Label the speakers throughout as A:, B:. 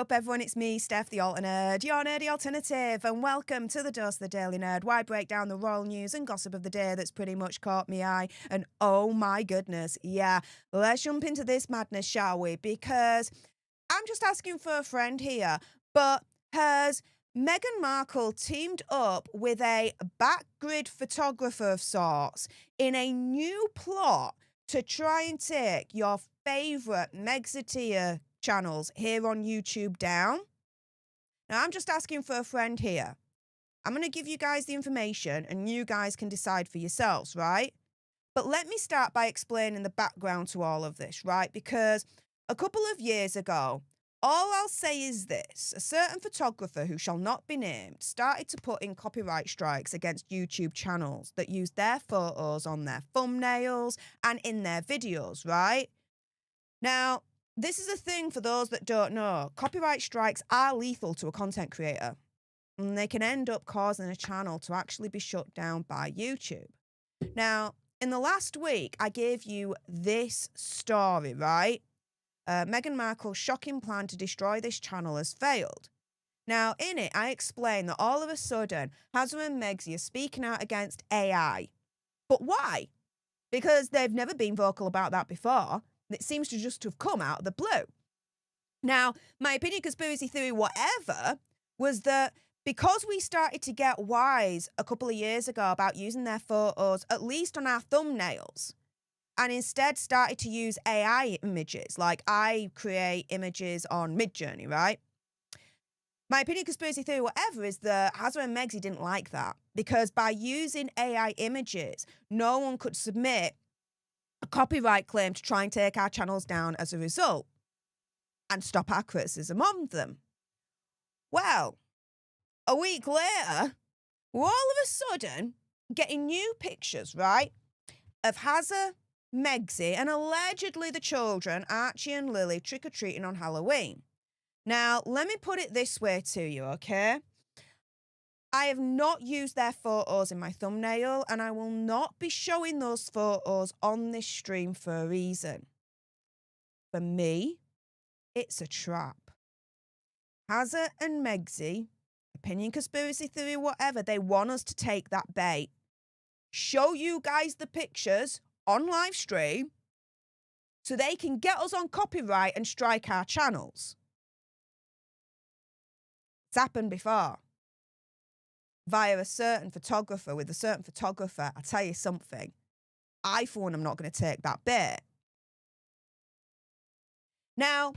A: up, everyone? It's me, Stef The Alter Nerd, your nerdy alternative, and welcome to the Dose of the Daily Nerd, where I break down the royal news and gossip of the day that's pretty much caught me eye. And oh my goodness, yeah, let's jump into this madness, shall we? Because I'm just asking for a friend here, but has Meghan Markle teamed up with a BACKGRID photographer of sorts in a new plot to try and take your favourite Megxiteer channels here on YouTube down? Now, I'm just asking for a friend here. I'm going to give you guys the information and you guys can decide for yourselves, right? But let me start by explaining the background to all of this, right? Because a couple of years ago, all I'll say is this: a certain photographer who shall not be named started to put in copyright strikes against YouTube channels that used their photos on their thumbnails and in their videos, right? Now, this is a thing for those that don't know. Copyright strikes are lethal to a content creator, and they can end up causing a channel to actually be shut down by YouTube. Now, in the last week, I gave you this story, right? Meghan Markle's shocking plan to destroy this channel has failed. Now, in it, I explained that all of a sudden, Harry and Meghan are speaking out against AI. But why? Because they've never been vocal about that before. It seems to just have come out of the blue. Now, my opinion, conspiracy theory, whatever, was that because we started to get wise a couple of years ago about using their photos, at least on our thumbnails, and instead started to use AI images, like I create images on Midjourney, right? My opinion, conspiracy theory, whatever, is that Harry and Meghan didn't like that, because by using AI images, no one could submit a copyright claim to try and take our channels down as a result and stop our criticism of them. Well, a week later, we're all of a sudden getting new pictures, right, of Harry, Meghan, and allegedly the children, Archie and Lily, trick-or-treating on Halloween. Now, let me put it this way to you, okay? I have not used their photos in my thumbnail, and I will not be showing those photos on this stream for a reason. For me, it's a trap. Harry and Meghan, opinion, conspiracy theory, whatever, they want us to take that bait. Show you guys the pictures on live stream so they can get us on copyright and strike our channels. It's happened before. Via a certain photographer, with a certain photographer, I'll tell you something. I, for one, am not going to take that bait. Now,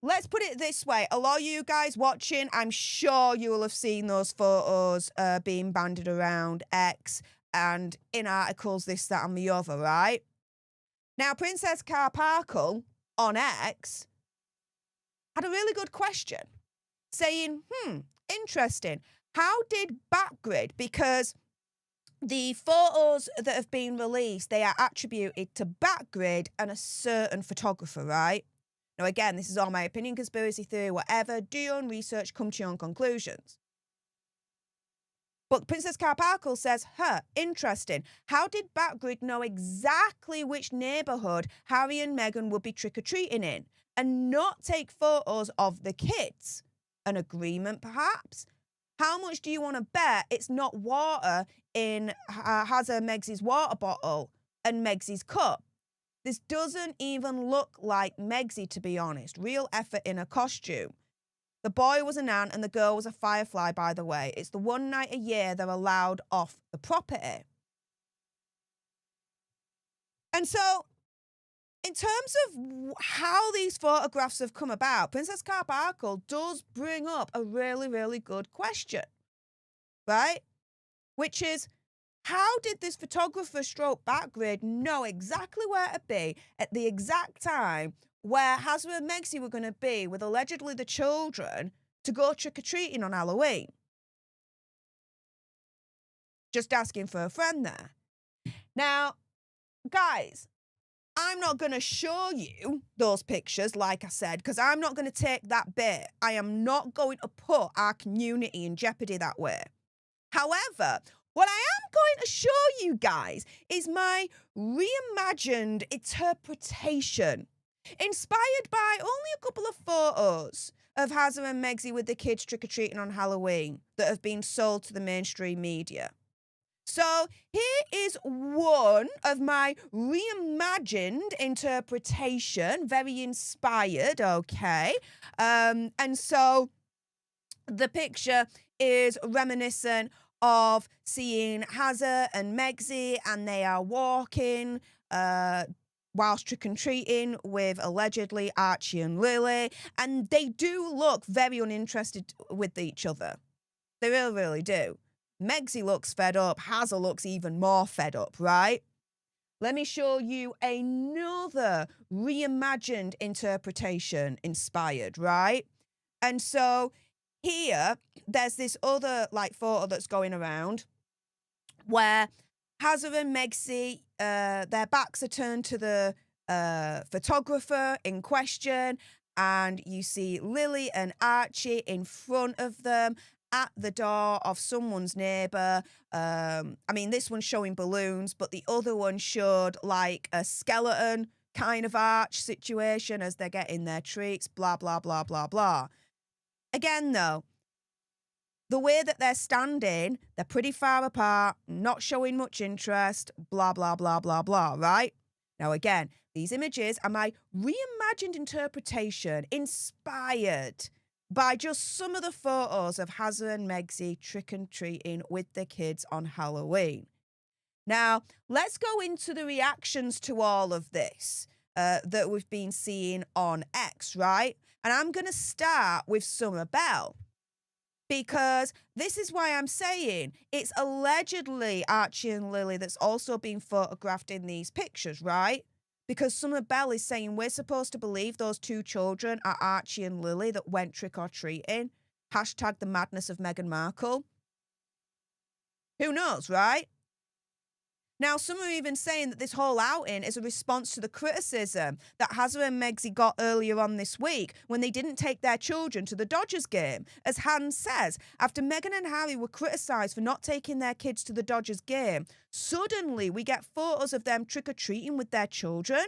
A: let's put it this way. A lot of you guys watching, I'm sure you will have seen those photos being bandied around X and in articles, this, that, and the other, right? Now, Princess Markle on X had a really good question, saying, interesting. How did BACKGRID, because the photos that have been released, they are attributed to BACKGRID and a certain photographer, right? Now, again, this is all my opinion, conspiracy theory, whatever. Do your own research, come to your own conclusions. But Princess Markle says, interesting. How did BACKGRID know exactly which neighbourhood Harry and Meghan would be trick-or-treating in and not take photos of the kids? An agreement, perhaps? How much do you want to bet it's not water in Harry and Meghan's water bottle and Meghan's cup? This doesn't even look like Meghan, to be honest. Real effort in a costume. The boy was an ant and the girl was a firefly, by the way. It's the one night a year they're allowed off the property. And so, in terms of how these photographs have come about, Princess Markle does bring up a really, really good question, right? Which is, how did this photographer stroke BACKGRID know exactly where to be at the exact time where Harry and Meghan were going to be with allegedly the children to go trick-or-treating on Halloween? Just asking for a friend there. Now, guys, I'm not going to show you those pictures, like I said, because I'm not going to take that bait. I am not going to put our community in jeopardy that way. However, what I am going to show you guys is my reimagined interpretation, inspired by only a couple of photos of Hazza and Megxie with the kids trick-or-treating on Halloween that have been sold to the mainstream media. So here is one of my reimagined interpretation, very inspired, okay? And so the picture is reminiscent of seeing Hazza and Megxie, and they are walking whilst trick-and-treating with allegedly Archie and Lily, and they do look very uninterested with each other. They really, really do. Megxie looks fed up. Hazza looks even more fed up, right? Let me show you another reimagined interpretation inspired, right? And so here, there's this other photo that's going around where Hazza and Megxie, their backs are turned to the photographer in question, and you see Lily and Archie in front of them at the door of someone's neighbour. I mean, this one's showing balloons, but the other one showed like a skeleton kind of arch situation as they're getting their treats, blah, blah, blah, blah, blah. Again, though, the way that they're standing, they're pretty far apart, not showing much interest, blah, blah, blah, blah, blah, right? Now, again, these images are my reimagined interpretation, inspired by just some of the photos of Hazza and Megxie trick-and-treating with the kids on Halloween. Now, let's go into the reactions to all of this that we've been seeing on X, right? And I'm going to start with Summer Belle, because this is why I'm saying it's allegedly Archie and Lily that's also being photographed in these pictures, right? Because Summer Belle is saying we're supposed to believe those two children are Archie and Lily that went trick-or-treating. Hashtag the madness of Meghan Markle. Who knows, right? Now, some are even saying that this whole outing is a response to the criticism that Hazza and Megxie got earlier on this week when they didn't take their children to the Dodgers game. As Hans says, after Meghan and Harry were criticised for not taking their kids to the Dodgers game, suddenly we get photos of them trick-or-treating with their children.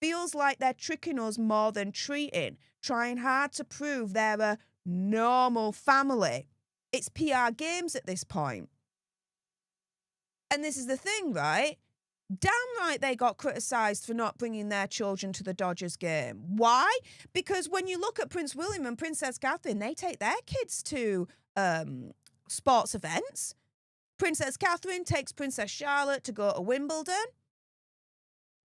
A: Feels like they're tricking us more than treating, trying hard to prove they're a normal family. It's PR games at this point. And this is the thing, right? Damn right they got criticised for not bringing their children to the Dodgers game. Why? Because when you look at Prince William and Princess Catherine, they take their kids to sports events. Princess Catherine takes Princess Charlotte to go to Wimbledon.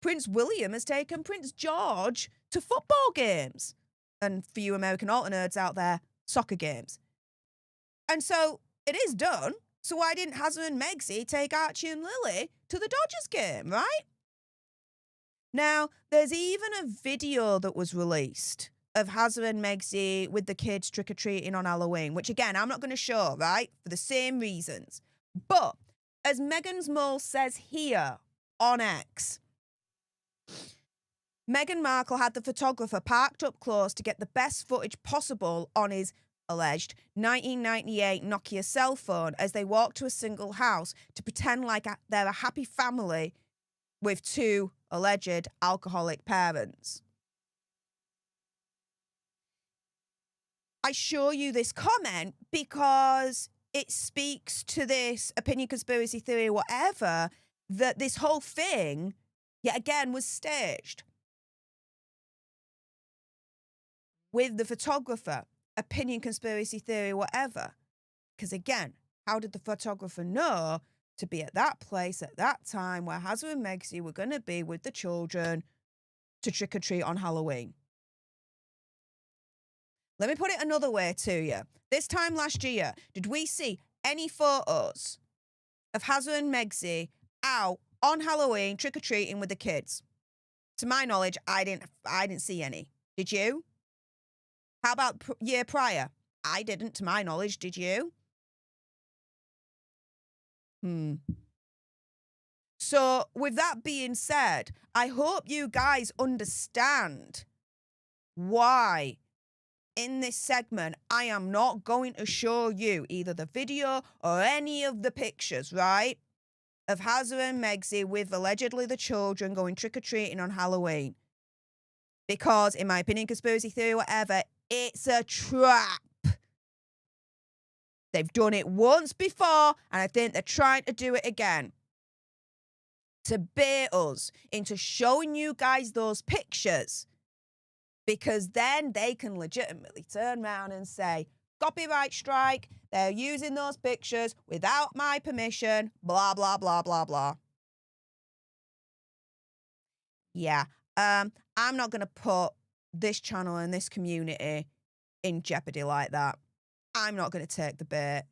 A: Prince William has taken Prince George to football games. And for you American alter nerds out there, soccer games. And so it is done. So why didn't Hazza and Megxie take Archie and Lily to the Dodgers game, right? Now, there's even a video that was released of Hazza and Megxie with the kids trick-or-treating on Halloween, which, again, I'm not going to show, right, for the same reasons. But, as Meghan's mole says here on X, Meghan Markle had the photographer parked up close to get the best footage possible on his alleged 1998 Nokia cell phone as they walk to a single house to pretend like they're a happy family with two alleged alcoholic parents. I show you this comment because it speaks to this opinion, conspiracy theory, whatever, that this whole thing, yet again, was staged with the photographer. Opinion, conspiracy theory, whatever. Because again, how did the photographer know to be at that place at that time where Hazza and Megxie were going to be with the children to trick-or-treat on Halloween? Let me put it another way to you. This time last year, did we see any photos of Hazza and Megxie out on Halloween trick-or-treating with the kids? To my knowledge, I didn't see any. Did you? How about year prior? I didn't, to my knowledge. Did you? So, with that being said, I hope you guys understand why in this segment I am not going to show you either the video or any of the pictures, right, of Hazza and Megxie with allegedly the children going trick-or-treating on Halloween. Because, in my opinion, conspiracy theory, whatever, It's a trap. They've done it once before, and I think they're trying to do it again. To bait us into showing you guys those pictures, because then they can legitimately turn around and say, copyright strike, they're using those pictures without my permission, blah, blah, blah, blah, blah. Yeah, I'm not going to put this channel and this community in jeopardy like that. I'm not going to take the bait.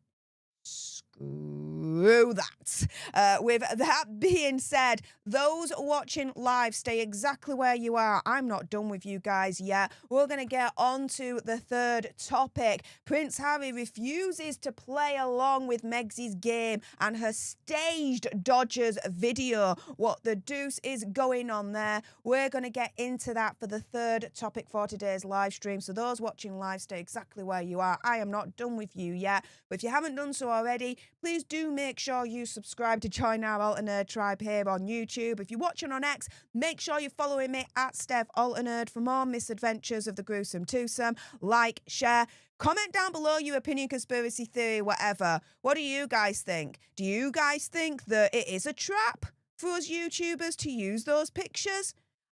A: Screw that. With that being said, those watching live, stay exactly where you are. I'm not done with you guys yet. We're going to get on to the third topic. Prince Harry refuses to play along with Meg's game and her staged Dodgers video. What the deuce is going on there? We're going to get into that for the third topic for today's live stream. So those watching live, stay exactly where you are. I am not done with you yet. But if you haven't done so already, please do make sure you subscribe to join our Alter Nerd tribe here on YouTube. If you're watching on X, make sure you're following me at Stef The Alter Nerd for more misadventures of the gruesome twosome. Like, share, comment down below your opinion, conspiracy theory, whatever. What do you guys think? Do you guys think that it is a trap for us YouTubers to use those pictures?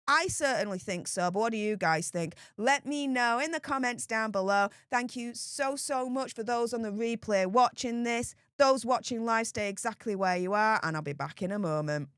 A: I certainly think so, but what do you guys think? Let me know in the comments down below. Thank you so much for those on the replay watching this. Those watching live, stay exactly where you are, and I'll be back in a moment.